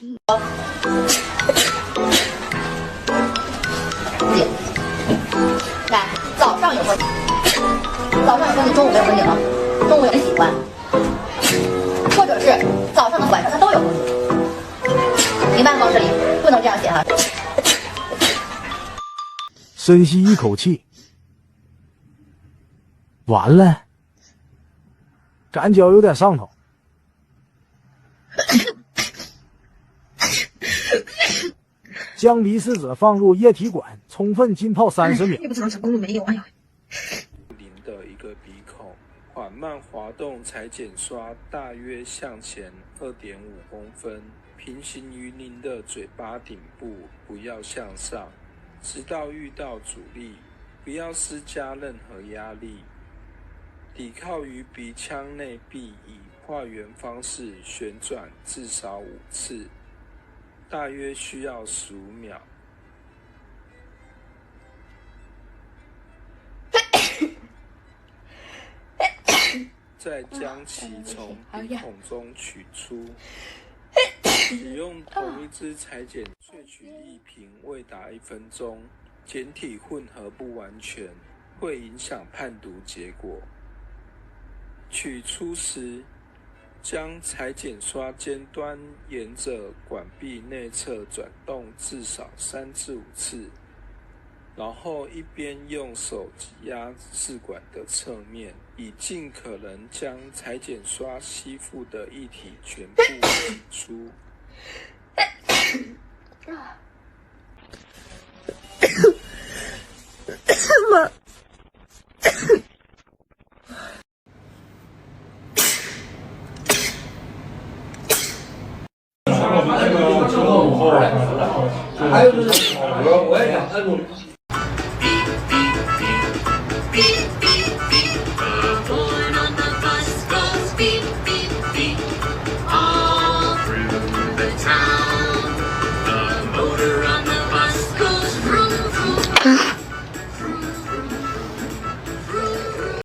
不行，来，早上有风景，中午没有风景吗？中午有人喜欢，或者是早上和晚上它都有风景。明白吗？这里不能这样写哈。深吸一口气，完了，感觉有点上头。将鼻拭子放入液体管，充分浸泡30秒。也不知道成功了没有，哎呀。零的一个鼻孔，缓慢滑动裁剪刷，大约向前2.5公分，平行于您的嘴巴顶部，不要向上，直到遇到阻力，不要施加任何压力。抵靠于鼻腔内壁，以画圆方式旋转至少5次。大约需要15秒。再将其从鼻孔中取出，使用同一支裁剪萃取液瓶未达1分钟，检体混合不完全，会影响判读结果。取出时，将裁剪刷尖端沿着管壁内侧转动至少3至5次，然后一边用手挤压试管的侧面，以尽可能将裁剪刷吸附的液体全部挤出。还有就是，我也想按住。Born on the bus goes beep.